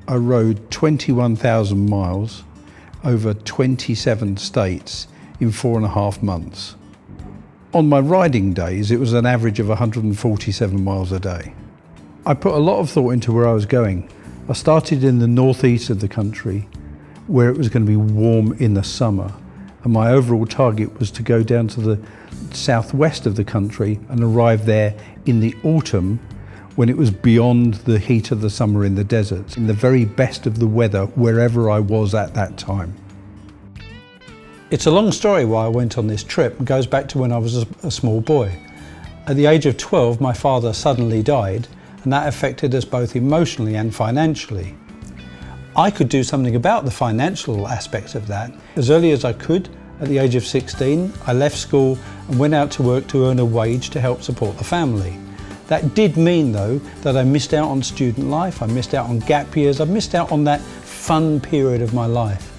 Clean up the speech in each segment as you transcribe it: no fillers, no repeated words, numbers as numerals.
I rode 21,000 miles over 27 states in 4.5 months. On my riding days, it was an average of 147 miles a day. I put a lot of thought into where I was going. I started in the northeast of the country, where it was going to be warm in the summer, and my overall target was to go down to the southwest of the country and arrive there in the autumn, when it was beyond the heat of the summer in the deserts, in the very best of the weather wherever I was at that time. It's a long story why I went on this trip. It goes back to when I was a small boy. At the age of 12, my father suddenly died, and that affected us both emotionally and financially. I could do something about the financial aspects of that. As early as I could, at the age of 16, I left school and went out to work to earn a wage to help support the family. That did mean, though, that I missed out on student life, I missed out on gap years, I missed out on that fun period of my life.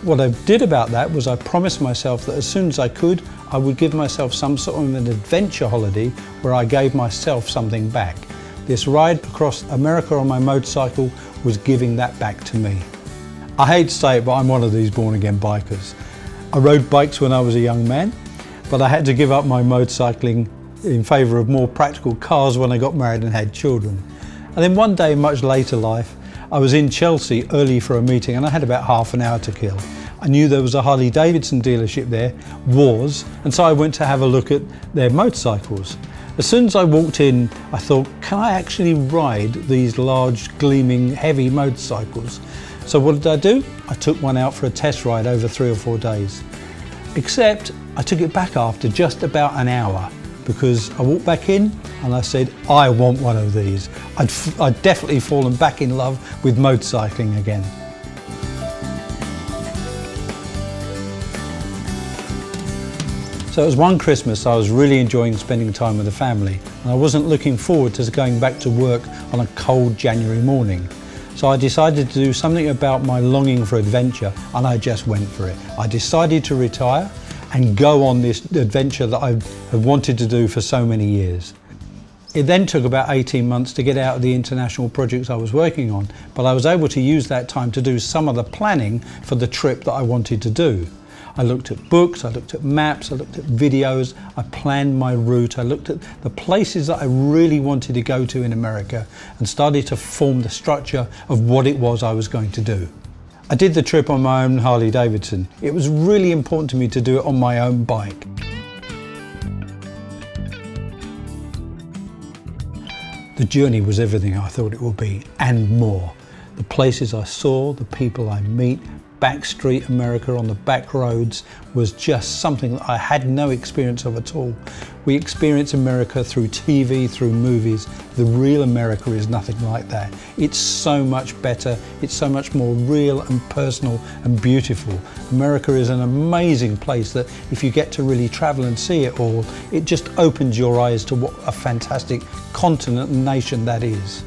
What I did about that was I promised myself that as soon as I could, I would give myself some sort of an adventure holiday where I gave myself something back. This ride across America on my motorcycle was giving that back to me. I hate to say it, but I'm one of these born-again bikers. I rode bikes when I was a young man, but I had to give up my motorcycling in favour of more practical cars when I got married and had children. And then one day in much later life, I was in Chelsea early for a meeting and I had about half an hour to kill. I knew there was a Harley-Davidson dealership there, and so I went to have a look at their motorcycles. As soon as I walked in, I thought, can I actually ride these large, gleaming, heavy motorcycles? So what did I do? I took one out for a test ride over 3 or 4 days. Except I took it back after just about an hour, because I walked back in and I said, I want one of these. I'd definitely fallen back in love with motorcycling again. So it was one Christmas I was really enjoying spending time with the family, and I wasn't looking forward to going back to work on a cold January morning. So I decided to do something about my longing for adventure, and I just went for it. I decided to retire and go on this adventure that I have wanted to do for so many years. It then took about 18 months to get out of the international projects I was working on, but I was able to use that time to do some of the planning for the trip that I wanted to do. I looked at books, I looked at maps, I looked at videos, I planned my route, I looked at the places that I really wanted to go to in America and started to form the structure of what it was I was going to do. I did the trip on my own Harley-Davidson. It was really important to me to do it on my own bike. The journey was everything I thought it would be, and more. The places I saw, the people I meet, backstreet America on the back roads was just something that I had no experience of at all. We experience America through TV, through movies. The real America is nothing like that. It's so much better, it's so much more real and personal and beautiful. America is an amazing place that if you get to really travel and see it all, it just opens your eyes to what a fantastic continent and nation that is.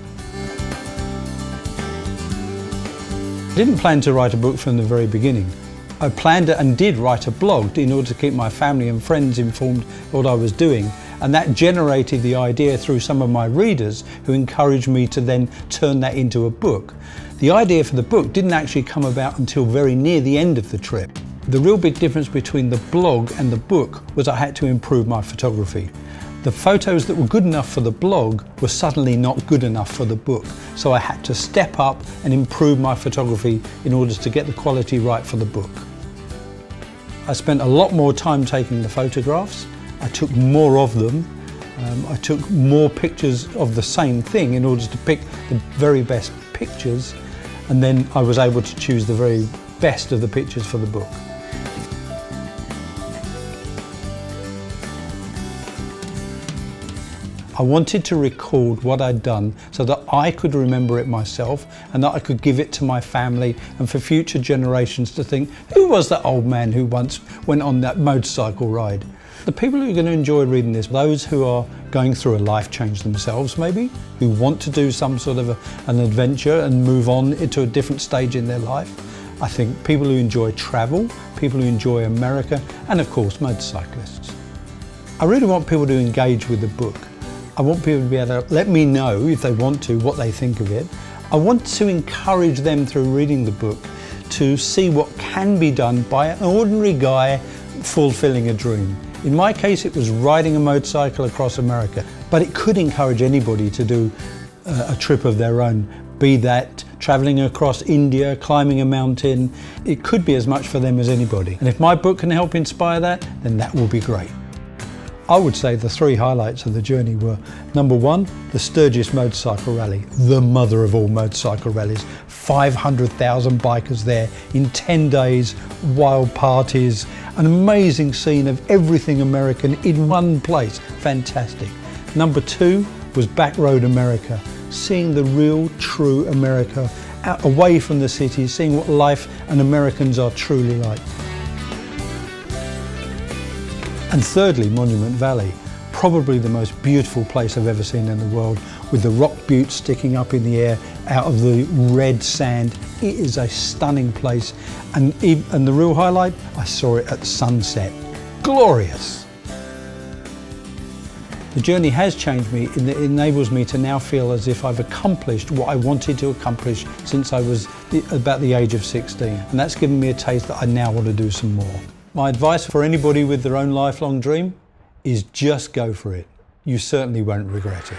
I didn't plan to write a book from the very beginning. I planned and did write a blog in order to keep my family and friends informed of what I was doing, and that generated the idea through some of my readers who encouraged me to then turn that into a book. The idea for the book didn't actually come about until very near the end of the trip. The real big difference between the blog and the book was I had to improve my photography. The photos that were good enough for the blog were suddenly not good enough for the book, so I had to step up and improve my photography in order to get the quality right for the book. I spent a lot more time taking the photographs. I took more of them. I took more pictures of the same thing in order to pick the very best pictures, and then I was able to choose the very best of the pictures for the book. I wanted to record what I'd done so that I could remember it myself and that I could give it to my family and for future generations to think, who was that old man who once went on that motorcycle ride? The people who are going to enjoy reading this, those who are going through a life change themselves maybe, who want to do some sort of an adventure and move on into a different stage in their life. I think people who enjoy travel, people who enjoy America, and of course motorcyclists. I really want people to engage with the book. I want people to be able to let me know, if they want to, what they think of it. I want to encourage them through reading the book to see what can be done by an ordinary guy fulfilling a dream. In my case, it was riding a motorcycle across America, but it could encourage anybody to do a trip of their own, be that traveling across India, climbing a mountain. It could be as much for them as anybody. And if my book can help inspire that, then that will be great. I would say the three highlights of the journey were, number one, the Sturgis Motorcycle Rally, the mother of all motorcycle rallies. 500,000 bikers there in 10 days, wild parties, an amazing scene of everything American in one place. Fantastic. Number two was Backroad America, seeing the real, true America, away from the cities, seeing what life and Americans are truly like. And thirdly, Monument Valley, probably the most beautiful place I've ever seen in the world, with the rock buttes sticking up in the air out of the red sand. It is a stunning place, and the real highlight, I saw it at sunset. Glorious! The journey has changed me, and it enables me to now feel as if I've accomplished what I wanted to accomplish since I was about the age of 16. And that's given me a taste that I now want to do some more. My advice for anybody with their own lifelong dream is just go for it. You certainly won't regret it.